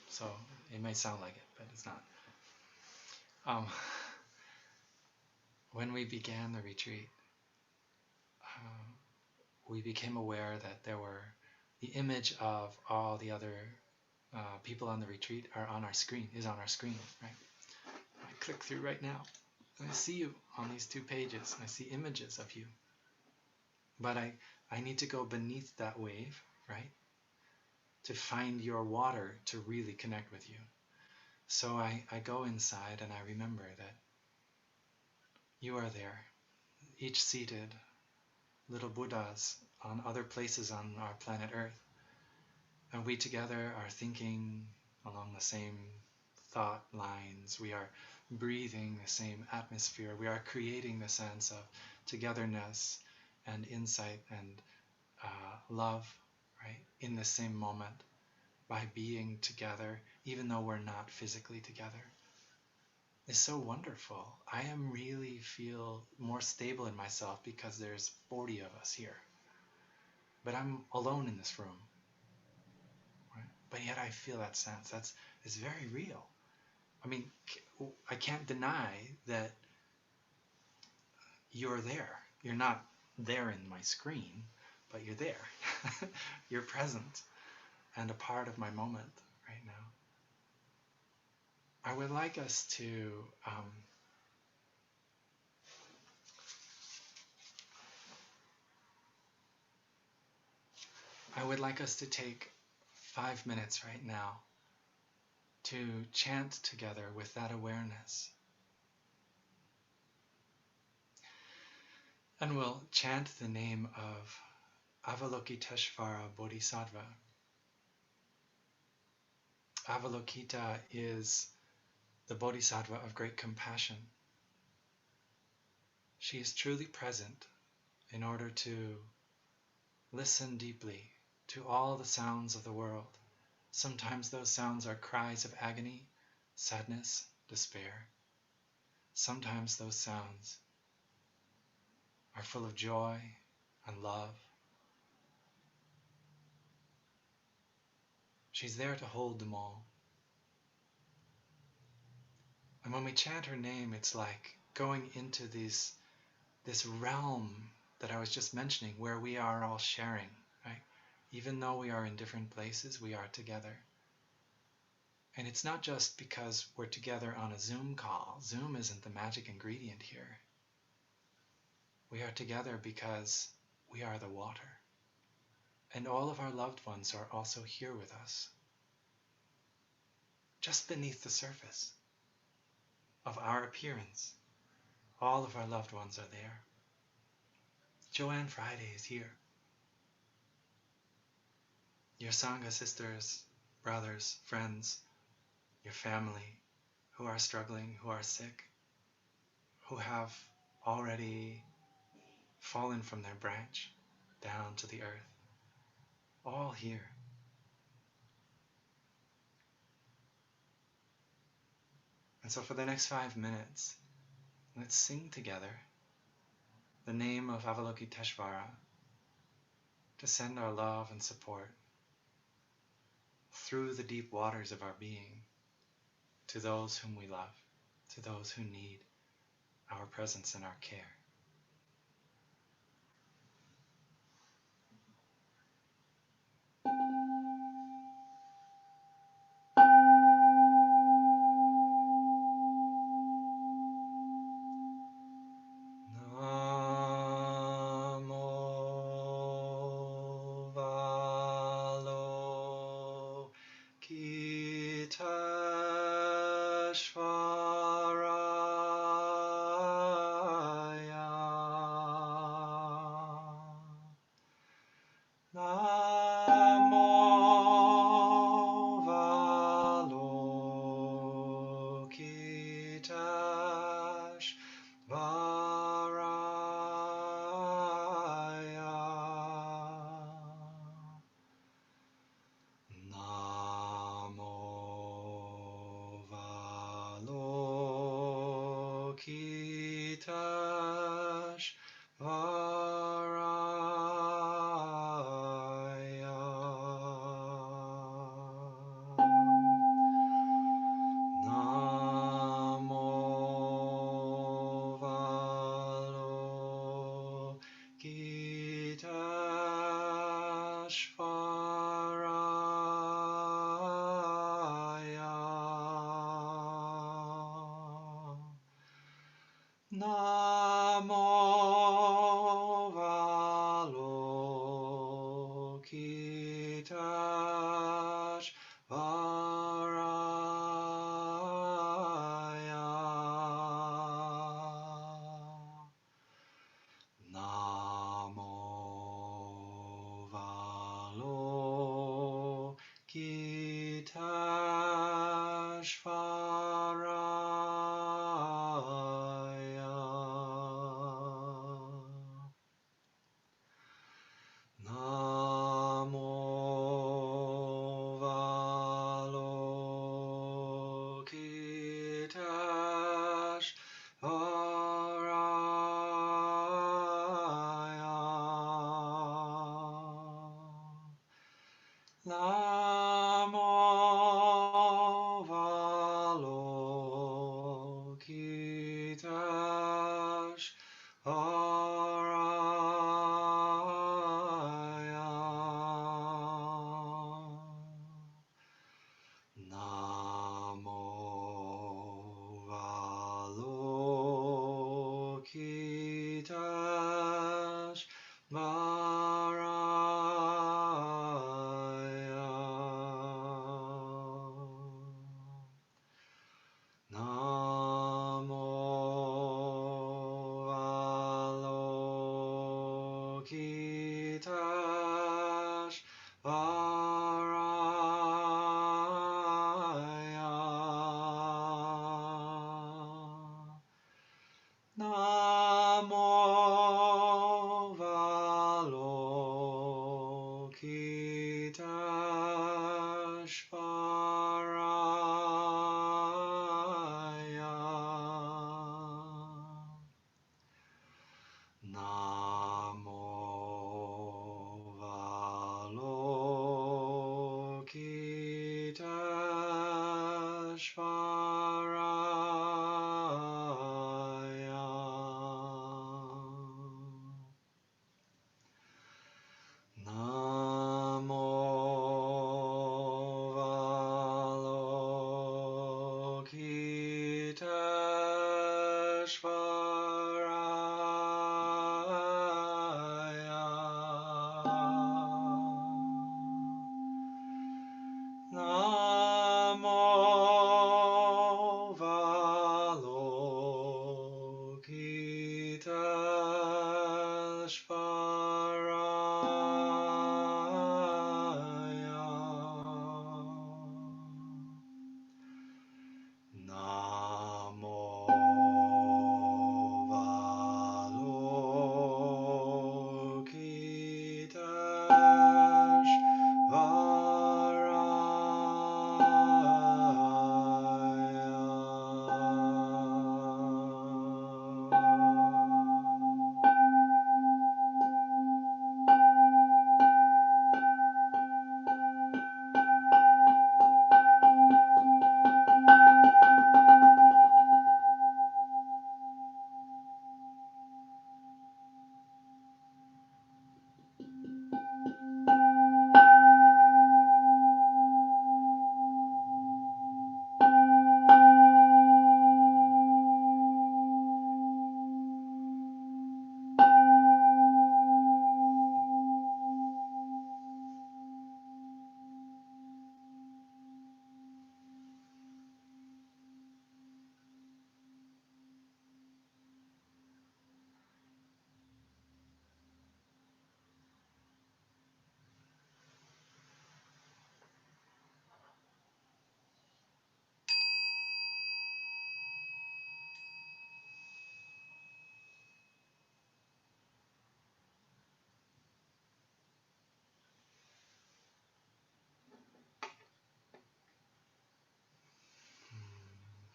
so it may sound like it, but it's not. Um, when we began the retreat, we became aware that there were the image of all the other people on the retreat are on our screen, is on our screen, right? I click through right now, and I see you on these 2 pages. I see images of you. But I need to go beneath that wave, right? To find your water to really connect with you. So I go inside and I remember that you are there, each seated, little Buddhas on other places on our planet Earth. And we together are thinking along the same thought lines. We are breathing the same atmosphere. We are creating the sense of togetherness and insight and love, right, in the same moment by being together, even though we're not physically together. It's so wonderful. I am really feel more stable in myself because there's 40 of us here. But I'm alone in this room. Right? But yet I feel that sense. It's very real. I mean, I can't deny that you're there. You're not there in my screen, but you're there. You're present and a part of my moment right now. I would like us to take 5 minutes right now to chant together with that awareness. And we'll chant the name of Avalokiteshvara Bodhisattva. Avalokita is the Bodhisattva of great compassion. She is truly present in order to listen deeply to all the sounds of the world. Sometimes those sounds are cries of agony, sadness, despair. Sometimes those sounds are full of joy and love. She's there to hold them all. And when we chant her name, it's like going into this realm that I was just mentioning, where we are all sharing, right? Even though we are in different places, we are together. And it's not just because we're together on a Zoom call. Zoom isn't the magic ingredient here. We are together because we are the water. And all of our loved ones are also here with us. Just beneath the surface of our appearance, all of our loved ones are there. Joanne Friday is here. Your Sangha sisters, brothers, friends, your family who are struggling, who are sick, who have already fallen from their branch down to the earth, all here. And so for the next 5 minutes, let's sing together the name of Avalokiteshvara to send our love and support through the deep waters of our being to those whom we love, to those who need our presence and our care. Namo Avalokiteshvaraya. Namo Avalokiteshvaraya. Namo Avalokiteshvaraya. Namo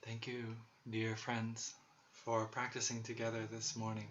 Thank you, dear friends, for practicing together this morning.